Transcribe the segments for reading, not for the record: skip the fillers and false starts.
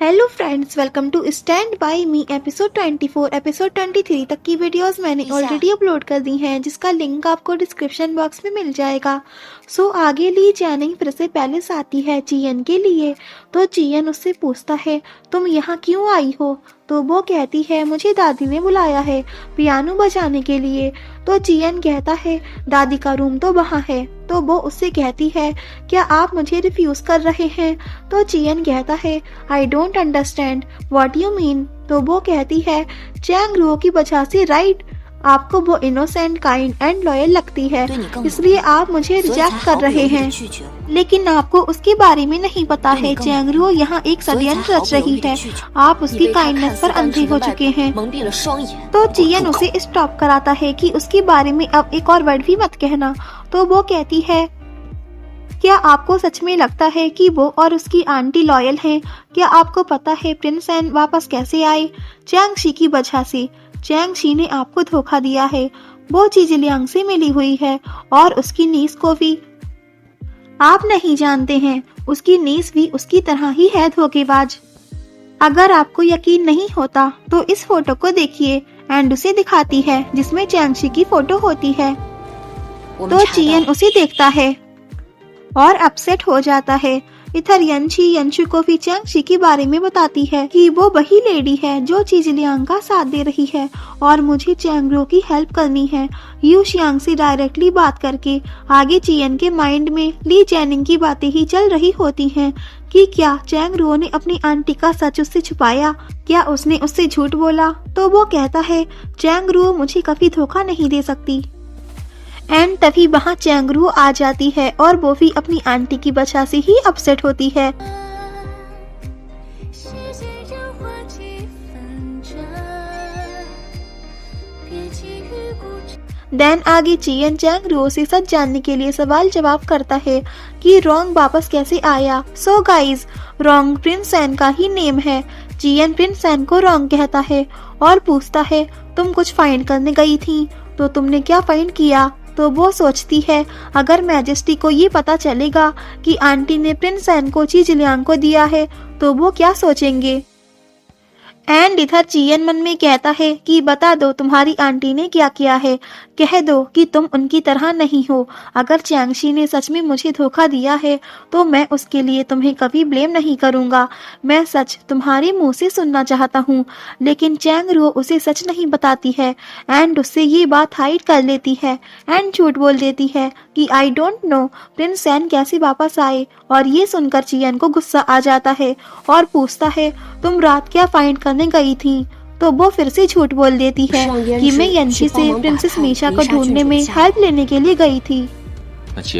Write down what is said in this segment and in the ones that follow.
Hello friends, welcome to stand by me episode 24 episode 23 तक की videos मैंने already upload कर दी हैं, जिसका लिंक आपको डिस्क्रिप्शन बॉक्स में मिल जाएगा। सो आगे ली जैनिंग फिर से पैलेस आती है चियन के लिए। तो चियन उससे पूछता है तुम यहाँ क्यों आई हो। तो वो कहती है मुझे दादी ने बुलाया है पियानो बजाने के लिए। तो चियन कहता है दादी का रूम तो वहाँ है। तो वो उससे कहती है क्या आप मुझे रिफ्यूज कर रहे हैं। तो चियन कहता है I don't understand what you mean. तो वो कहती है चैंग रुओ की वजह से राइट, आपको वो इनोसेंट काइंड एंड लॉयल लगती है, इसलिए आप मुझे रिजेक्ट कर रहे हैं। लेकिन आपको उसके बारे में नहीं पता है, चैंग रुओ यहाँ एक षड्यंत्र रच रही है, आप उसकी काइंडनेस पर अंधे हो चुके हैं। तो चियन उसे स्टॉप कराता है कि उसके बारे में अब एक और वर्ड भी मत कहना। तो वो कहती है क्या आपको सच में लगता है कि वो और उसकी आंटी लॉयल हैं? क्या आपको पता है प्रिंस एन वापस कैसे आए? चैंग शी की वजह से। चैंग शी ने आपको धोखा दिया है, वो चीज लियांग से मिली हुई है और उसकी नीस को भी। आप नहीं जानते हैं, उसकी नीस भी उसकी तरह ही है धोखेबाज। अगर आपको यकीन नहीं होता तो इस फोटो को देखिए। एंड उसे दिखाती है जिसमें चैंग शी की फोटो होती है। तो चियन उसे देखता है और अपसेट हो जाता है। इधर यंशु को भी चैंग शी के बारे में बताती है कि वो वही लेडी है जो चीजलियांग का साथ दे रही है और मुझे चैंग रो की हेल्प करनी है। यू शियांग से डायरेक्टली बात करके आगे चियन के माइंड में ली जैनिंग की बातें ही चल रही होती हैं कि क्या चैंग रो ने अपनी आंटी का सच उससे छुपाया, क्या उसने उससे झूठ बोला। तो वो कहता है चैंग रो मुझे कभी धोखा नहीं दे सकती। एंड तभी वहाँ चैंग रू आ जाती है और वो भी अपनी आंटी की वजह से ही अपसेट होती है। देन आगे चियन चैंग रू से सच जानने के लिए सवाल जवाब करता है कि रोंग वापस कैसे आया। सो गाइज, रोंग प्रिंस एन का ही नेम है। चियन प्रिंस एन को रोंग कहता है और पूछता है तुम कुछ फाइंड करने गई थी, तो तुमने क्या फाइंड किया। तो वो सोचती है अगर मैजेस्टी को ये पता चलेगा कि आंटी ने प्रिंस एन को चीजलियांग को दिया है तो वो क्या सोचेंगे। एंड इधर चियन मन में कहता है कि बता दो तुम्हारी आंटी ने क्या किया है, कह दो कि तुम उनकी तरह नहीं हो। अगर चैंग शी ने सच में मुझे धोखा दिया है तो मैं उसके लिए तुम्हें कभी ब्लेम नहीं करूंगा। मैं सच तुम्हारे मुंह से सुनना चाहता हूँ। लेकिन चैंग रो उसे सच नहीं बताती है एंड उससे ये बात हाइड कर लेती है एंड झूठ बोल देती है कि आई डोंट नो प्रिंस एन कैसे वापस आए। और ये सुनकर चियन को गुस्सा आ जाता है और पूछता है तुम रात क्या फाइंड करने गई थी। तो वो फिर से झूठ बोल देती है कि मैं यंशी से प्रिंसेस मीशा को ढूंढने में हेल्प लेने के लिए गई थी।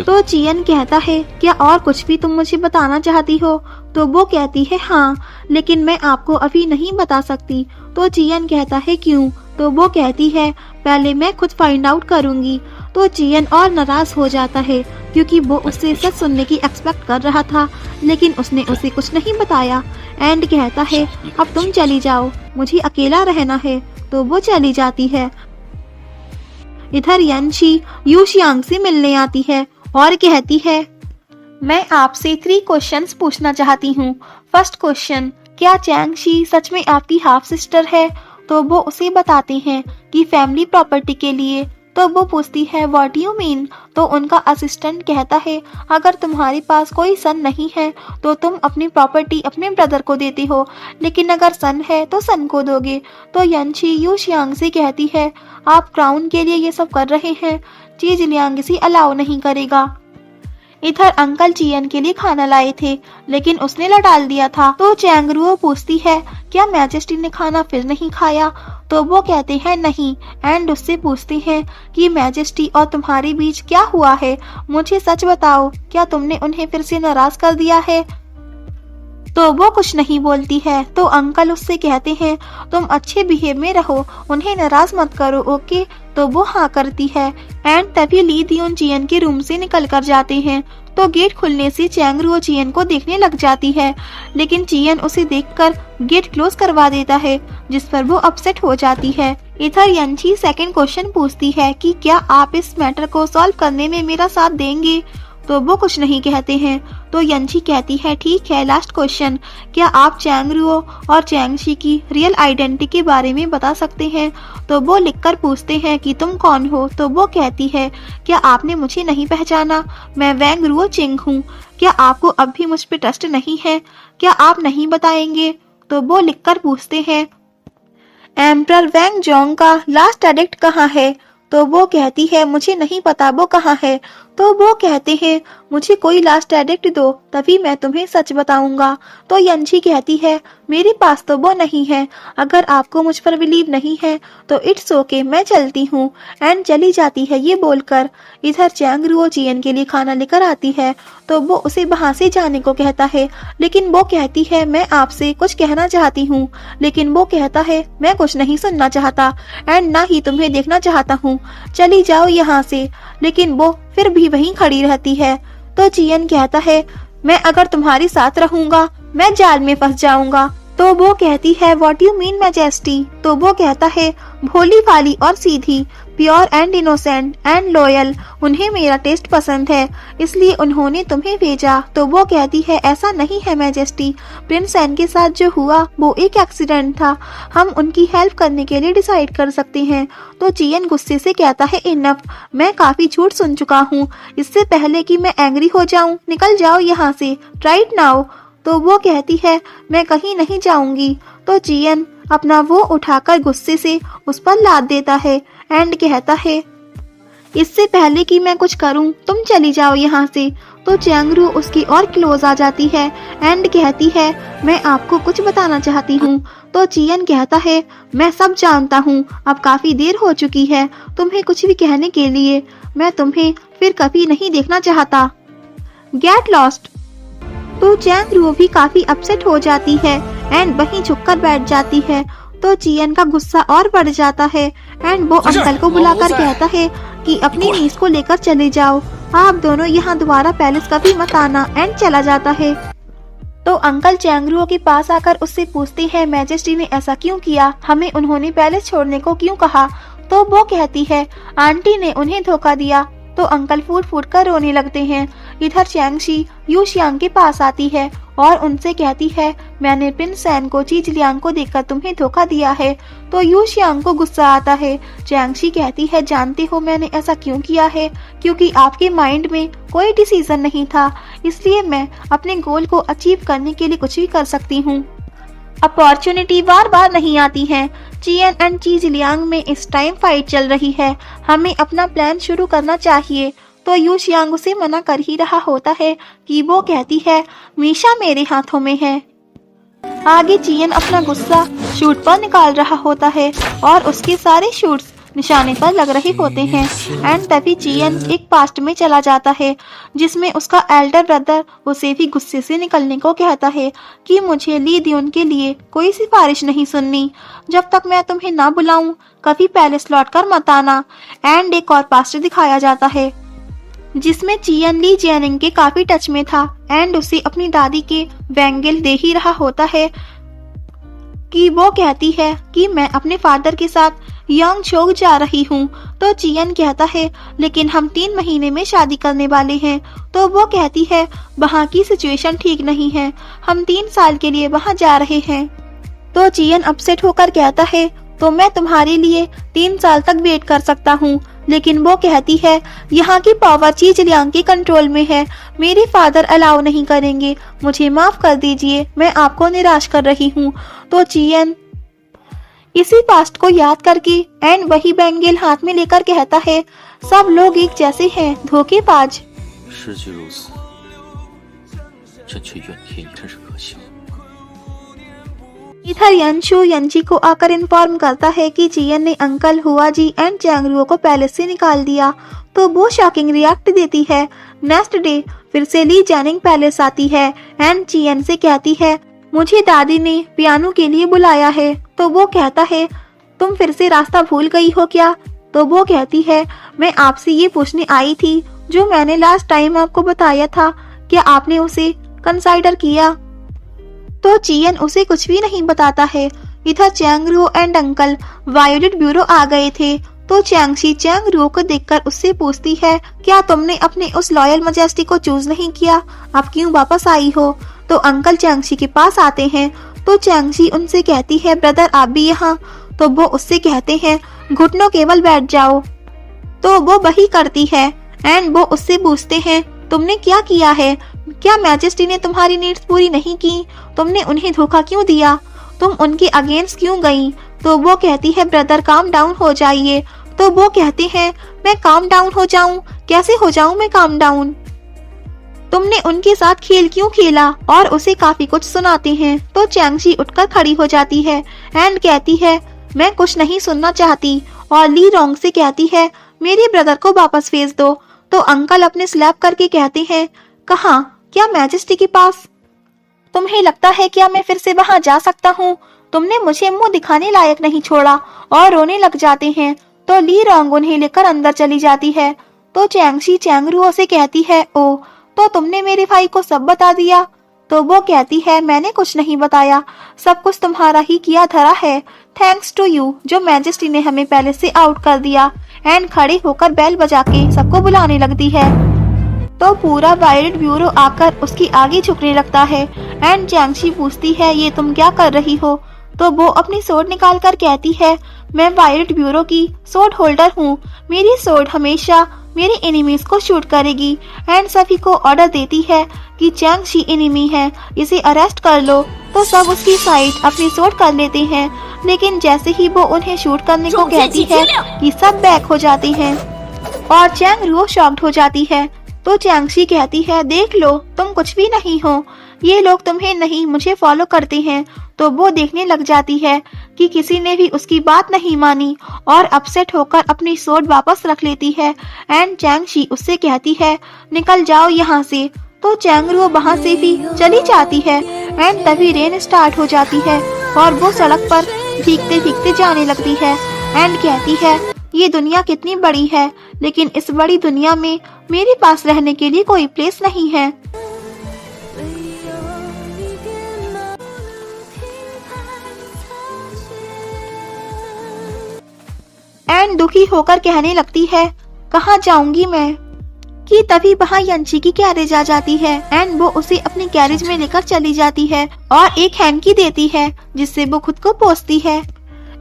तो चियन कहता है क्या और कुछ भी तुम मुझे बताना चाहती हो। तो वो कहती है हाँ, लेकिन मैं आपको अभी नहीं बता सकती। तो चियन कहता है क्यों। तो वो कहती है पहले मैं खुद फाइंड आउट करूंगी। तो चियन और नाराज हो जाता है क्योंकि वो उससे सच सुनने की एक्सपेक्ट कर रहा था, लेकिन उसने उसे कुछ नहीं बताया। एंड कहता है अब तुम चली जाओ, मुझे अकेला रहना है। तो वो चली जाती है। इधर यंशी यू शियांग से मिलने आती है और कहती है मैं आपसे 3 क्वेश्चंस पूछना चाहती हूँ। फर्स्ट क्वेश्चन, क्या चैंग शी सच में आपकी हाफ सिस्टर है। तो वो उसे बताते हैं कि फैमिली प्रॉपर्टी के लिए। तो वो पूछती है व्हाट यू मीन। तो उनका असिस्टेंट कहता है अगर तुम्हारे पास कोई सन नहीं है तो तुम अपनी प्रॉपर्टी अपने ब्रदर को देते हो, लेकिन अगर सन है तो सन को दोगे। तो यंशी यू शियांग से कहती है आप क्राउन के लिए ये सब कर रहे हैं, चीजलियांग इसे अलाउ नहीं करेगा। इधर अंकल चियन के लिए खाना लाए थे लेकिन उसने लौटा दिया था। तो चैंग रू पूछती है क्या मैजेस्टी ने खाना फिर नहीं खाया। तो वो कहते हैं नहीं एंड उससे पूछते हैं कि मैजेस्टी और तुम्हारे बीच क्या हुआ है, मुझे सच बताओ, क्या तुमने उन्हें फिर से नाराज कर दिया है। तो वो कुछ नहीं बोलती है। तो अंकल उससे कहते हैं तुम अच्छे बिहेव में रहो, उन्हें नाराज मत करो, ओके। तो वो हाँ करती है एंड तभी ली दियोन चियन के रूम से निकल कर जाते हैं। तो गेट खुलने से चैंग रू चियन को देखने लग जाती है, लेकिन चियन उसे देखकर गेट क्लोज करवा देता है, जिस पर वो अपसेट हो जाती है। इधर यंशी सेकंड क्वेश्चन पूछती है कि क्या आप इस मैटर को सॉल्व करने में मेरा साथ देंगे। तो वो कुछ नहीं कहते हैं। तो यंशी कहती है ठीक है, लास्ट क्वेश्चन, क्या आप चैंग रुओ और चैंगशी की रियल आइडेंटिटी के बारे में बता सकते हैं? तो वो लिखकर पूछते हैं कि तुम कौन हो? तो वो कहती है क्या आपने मुझे नहीं पहचाना? मैं वैंग रुओ चिंग हूँ। क्या आपको अब भी मुझ पे ट्रस्ट नहीं है? क्या आप नहीं बताएंगे? तो वो लिखकर पूछते हैं एम्परर वैंग जोंग का लास्ट एडिक्ट कहाँ है? तो वो कहती है मुझे नहीं पता वो कहाँ है। तो वो कहते हैं मुझे कोई लास्ट एडिक्ट दो, तभी मैं तुम्हें सच बताऊंगा। तो यंशी कहती है मेरे पास तो वो नहीं है, अगर आपको मुझ पर बिलीव नहीं है तो इट्स ओके, मैं चलती हूँ। एंड चली जाती है ये बोलकर। इधर चैंग रुओ जियन के लिए खाना लेकर आती है तो वो उसे वहां से जाने को कहता है, लेकिन वो कहती है मैं आपसे कुछ कहना चाहती हूँ। लेकिन वो कहता है मैं कुछ नहीं सुनना चाहता एंड ना ही तुम्हें देखना चाहता हूँ, चली जाओ यहाँ से। लेकिन वो फिर भी वहीं खड़ी रहती है। तो जियन कहता है मैं अगर तुम्हारे साथ रहूंगा मैं जाल में फंस जाऊंगा। तो वो कहती है व्हाट यू मीन मैजेस्टी? तो वो कहता है भोली भाली और सीधी, pure and innocent and loyal, उन्हें मेरा टेस्ट पसंद है इसलिए उन्होंने तुम्हें भेजा। तो वो कहती है ऐसा नहीं है मैजेस्टी, प्रिंस एन के साथ जो हुआ वो एक एक्सीडेंट था, हम उनकी हेल्प करने के लिए डिसाइड कर सकते हैं। तो जियन गुस्से से कहता है इनफ, मैं काफी झूठ सुन चुका हूँ, इससे पहले कि मैं एंग्री हो जाऊँ निकल जाओ यहाँ से राइट नाउ। तो वो कहती है मैं कहीं नहीं जाऊंगी। तो जियन अपना वो उठाकर गुस्से से उस पर लाद देता है एंड कहता है इससे पहले कि मैं कुछ करूं तुम चली जाओ यहाँ से। तो चैंग रुओ उसकी और क्लोज आ जाती है एंड कहती है मैं आपको कुछ बताना चाहती हूँ। तो जियन कहता है मैं सब जानता हूँ, अब काफी देर हो चुकी है तुम्हें कुछ भी कहने के लिए, मैं तुम्हें फिर कभी नहीं देखना चाहता, गेट लॉस्ट। तो चैंग रुओ भी काफी अपसेट हो जाती है एंड वहीं झुककर बैठ जाती है। तो जियन का गुस्सा और बढ़ जाता है एंड वो अंकल को बुलाकर कहता है कि अपनी नीस को लेकर चले जाओ, आप दोनों यहाँ दोबारा पैलेस कभी मत आना। एंड चला जाता है। तो अंकल चैंग रुओ के पास आकर उससे पूछते हैं मैजेस्टी ने ऐसा क्यों किया, हमें उन्होंने पैलेस छोड़ने को क्यों कहा? तो वो कहती है आंटी ने उन्हें धोखा दिया। तो अंकल फूट फूट कर रोने लगते हैं। इधर चैंगशी यू शियांग के पास आती है और उनसे कहती है मैंने प्रिंस सैन को चीज लियांग को देखकर तुम्हें धोखा दिया है। तो यू शियांग को गुस्सा आता है। चैंगशी कहती है जानते हो मैंने ऐसा क्यों किया है, क्योंकि आपके माइंड में कोई डिसीजन नहीं था, इसलिए मैं अपने गोल को अचीव करने के लिए कुछ भी कर सकती हूँ। अपॉर्चुनिटी बार बार नहीं आती है। जियन एंड चीज लियांग में इस टाइम फाइट चल रही है, हमें अपना प्लान शुरू करना चाहिए। तो यू शियांग उसे मना कर ही रहा होता है कि वो कहती है मीशा मेरे हाथों में है। आगे जियन अपना गुस्सा शूट पर निकाल रहा होता है और उसके सारे शूट्स निशाने पर लग रहे होते हैं एंड तभी जियन एक पास्ट में चला जाता है जिसमें उसका एल्डर ब्रदर उसे भी गुस्से से निकलने को कहता है कि मुझे ली दियोन के लिए कोई सिफारिश नहीं सुननी, जब तक मैं तुम्हें ना बुलाऊं कभी पैलेस लौट कर मत आना। एंड एक और पास्ट दिखाया जाता है जिसमें जियन ली जेनिंग के काफी टच में था एंड उसे अपनी दादी के बैंगल दे ही रहा होता है कि वो कहती है कि मैं अपने फादर के साथ यंग छोग जा रही हूँ। तो जियन कहता है लेकिन हम 3 महीने में शादी करने वाले हैं। तो वो कहती है वहाँ की सिचुएशन ठीक नहीं है, हम 3 साल के लिए वहाँ जा रहे हैं। तो जियन अपसेट होकर कहता है तो मैं तुम्हारे लिए 3 साल तक वेट कर सकता हूँ, लेकिन वो कहती है यहाँ की पावर चीज लियांग के कंट्रोल में है, मेरे फादर अलाउ नहीं करेंगे, मुझे माफ कर दीजिए, मैं आपको निराश कर रही हूँ। तो जियन इसी पास्ट को याद करके एंड वही बैंगल हाथ में लेकर कहता है सब लोग एक जैसे हैं, धोखेबाज। इधर यंशु यंजी को आकर इन्फॉर्म करता है कि जियन ने अंकल हुआ जी एंड चैंग रुओ को पैलेस से निकाल दिया। तो वो शॉकिंग रिएक्ट देती है। नेक्स्ट डे फिर से ली जेनिंग पैलेस आती है एंड जियन से कहती है मुझे दादी ने पियानो के लिए बुलाया है। तो वो कहता है तुम फिर से रास्ता भूल गई हो क्या? तो वो कहती है मैं आपसे ये पूछने आई थी जो मैंने लास्ट टाइम आपको बताया था, क्या आपने उसे कंसाइडर किया? तो जियन उसे कुछ भी नहीं बताता है। इधर Chang Ruo and uncle Violet Bureau आ गए थे। तो चैंगशी चैंग रुओ को देखकर उससे पूछती है, क्या तुमने अपने उस लॉयल मजेस्टी को चूज नहीं किया? अब क्यों वापस आई हो? तो अंकल चैंगशी के पास आते हैं। तो चैंगशी उनसे कहती है, ब्रदर आप भी यहाँ? तो वो उससे कहते हैं, घुटनों केवल बैठ जाओ। तो वो वही करती है एंड वो उससे पूछते हैं, तुमने क्या किया है? क्या मैजेस्टी ने तुम्हारी नीड्स पूरी नहीं की? तुमने उन्हें धोखा क्यों दिया? तुम उनके अगेंस्ट क्यों गई? तो वो कहती है, ब्रदर काम डाउन हो जाइए। तो वो कहते हैं, मैं काम डाउन हो जाऊं? कैसे हो जाऊं मैं काम डाउन? तुमने उनके साथ खेल क्यों खेला? और उसे काफी कुछ सुनाते हैं। तो चैंगशी उठकर खड़ी हो जाती है एंड कहती है, मैं कुछ नहीं सुनना चाहती। और ली रोंग से कहती है, मेरे ब्रदर को वापस भेज दो। तो अंकल अपने स्लैप करके कहते हैं, कहाँ? क्या मैजेस्टी के पास? तुम्हें लगता है क्या मैं फिर से वहां जा सकता हूँ? तुमने मुझे मुंह दिखाने लायक नहीं छोड़ा। और रोने लग जाते हैं। तो ली रोंग उन्हें लेकर अंदर चली जाती है। तो चैंगशी चैंग रुओ से कहती है, ओ तो तुमने मेरे भाई को सब बता दिया? तो वो कहती है, मैंने कुछ नहीं बताया, सब कुछ तुम्हारा ही किया धरा है। थैंक्स टू यू जो मैजेस्टी ने हमें पहले से आउट कर दिया। एंड खड़े होकर बेल बजा के सबको बुलाने लगती है। तो पूरा वायलेट ब्यूरो आकर उसकी आगे झुकने लगता है। एंड चैंगशी पूछती है, ये तुम क्या कर रही हो? तो वो अपनी सोड निकाल कर कहती है, मैं वायलेट ब्यूरो की सोड होल्डर हूँ। मेरी सोड हमेशा मेरे एनिमीज को शूट करेगी। एंड सभी को ऑर्डर देती है कि चैंगशी एनिमी है, इसे अरेस्ट कर लो। तो सब उसकी साइड अपनी सोड कर लेते हैं। लेकिन जैसे ही वो उन्हें शूट करने को कहती है कि सब बैक हो जाते हैं और चैंग रुओ शॉक्ड हो जाती है। तो चैंगशी कहती है, देख लो तुम कुछ भी नहीं हो, ये लोग तुम्हें नहीं मुझे फॉलो करते हैं। तो वो देखने लग जाती है कि किसी ने भी उसकी बात नहीं मानी और अपसेट होकर अपनी सोड वापस रख लेती है। एंड चैंगशी उससे कहती है, निकल जाओ यहाँ से। तो चैंग रुओ वहाँ से भी चली जाती है। एंड तभी रेन स्टार्ट हो जाती है और वो सड़क पर भीगते भीगते जाने लगती है। एंड कहती है, ये दुनिया कितनी बड़ी है, लेकिन इस बड़ी दुनिया में मेरे पास रहने के लिए कोई प्लेस नहीं है। एंड दुखी होकर कहने लगती है, कहाँ जाऊंगी मैं? कि तभी वहाँ यंची की कैरेज आ जाती है। एंड वो उसे अपनी कैरेज में लेकर चली जाती है और एक हैंकी देती है जिससे वो खुद को पोंछती है।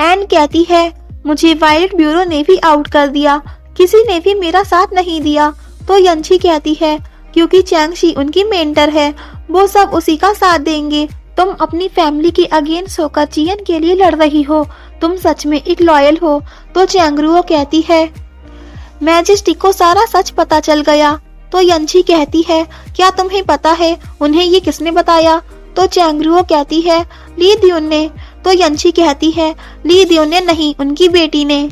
एंड कहती है, मुझे वायलेट ब्यूरो ने भी आउट कर दिया, किसी ने भी मेरा साथ नहीं दिया। तो यंची कहती है, क्योंकि चैंगशी उनकी मेंटर है, वो सब उसी का साथ देंगे। तुम अपनी फैमिली के अगेंस्ट होकर चियन के लिए लड़ रही हो, तुम सच में एक लॉयल हो। तो चैंग रुओ कहती है, मैजेस्टी को सारा सच पता चल गया। तो यंची कहती है, क्या तुम्हें पता है उन्हें ये किसने बताया? तो चैंग रुओ कहती है, ली द्यून ने। तो यंची कहती है, ली द्यून ने नहीं, उनकी बेटी ने,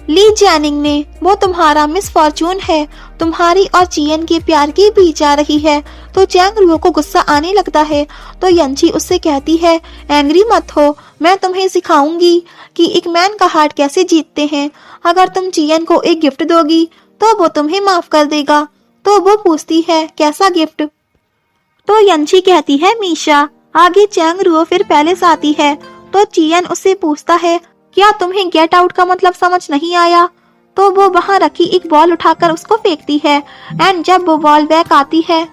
ली जैनिंग ने। वो तुम्हारा मिस फॉर्चून है, तुम्हारी और चियन के प्यार के बीच आ रही है। तो चैंग रुओ को गुस्सा आने लगता है। तो यंची उससे कहती है, एंग्री मत हो, मैं तुम्हें सिखाऊंगी कि एक मैन का हार्ट कैसे जीतते हैं। अगर तुम चियन को एक गिफ्ट दोगी तो वो तुम्हें माफ कर देगा। तो वो पूछती है, कैसा गिफ्ट? तो यंची कहती है, मीशा। आगे चैंग रुओ फिर पैलेस आती है। तो चियन उससे पूछता है, क्या तुम्हें गेट आउट का मतलब समझ नहीं आया? तो वो वहाँ रखी एक बॉल उठाकर उसको फेंकती है। एंड जब वो बॉल बैक आती है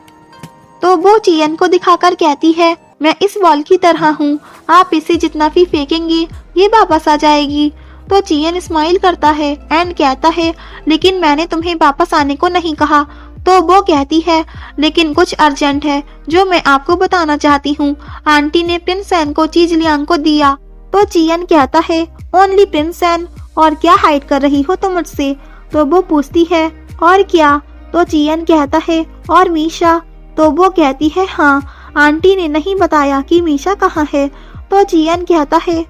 तो वो चियन को दिखाकर कहती है, मैं इस बॉल की तरह हूँ, आप इसे जितना भी फेंकेंगे ये वापस आ जाएगी। तो चियन स्माइल करता है एंड कहता है, लेकिन मैंने तुम्हें वापस आने को नहीं कहा। तो वो कहती है, लेकिन कुछ अर्जेंट है जो मैं आपको बताना चाहती हूँ। आंटी ने प्रिंस एन को चीजलियांग को दिया। तो चियन कहता है, ओनली प्रिंस एन, और क्या हाइड कर रही हो तुम मुझसे? तो वो पूछती है, और क्या? तो चियन कहता है, और मीशा? तो वो कहती है, हाँ, आंटी ने नहीं बताया कि मीशा कहाँ है। तो चियन कहता है,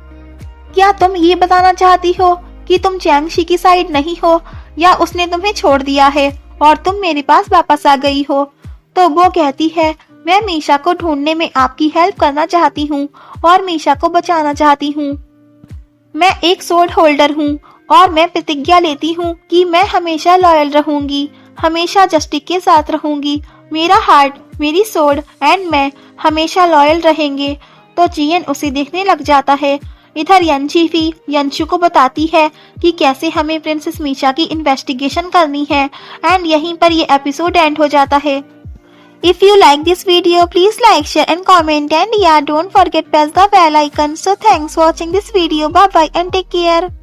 क्या तुम ये बताना चाहती हो कि तुम चैंगशी की साइड नहीं हो, या उसने तुम्हें छोड़ दिया है और तुम मेरे पास वापस आ गई हो? तो वो कहती है, मैं मीशा को ढूंढने में आपकी हेल्प करना चाहती हूँ और मीशा को बचाना चाहती हूँ। मैं एक सोड होल्डर हूँ और मैं प्रतिज्ञा लेती हूँ कि मैं हमेशा लॉयल रहूंगी, हमेशा जस्टिस के साथ रहूंगी। मेरा हार्ट, मेरी सोड एंड मैं हमेशा लॉयल रहेंगे। तो चियन उसे देखने लग जाता है। इधर यंशीफी यंशु को बताती है कि कैसे हमें प्रिंसेस मीशा की इन्वेस्टिगेशन करनी है एंड यहीं पर ये एपिसोड एंड हो जाता है। If you like this video, please like, share and comment, and yeah, don't forget press the bell icon. So thanks for watching this video. Bye bye and take care.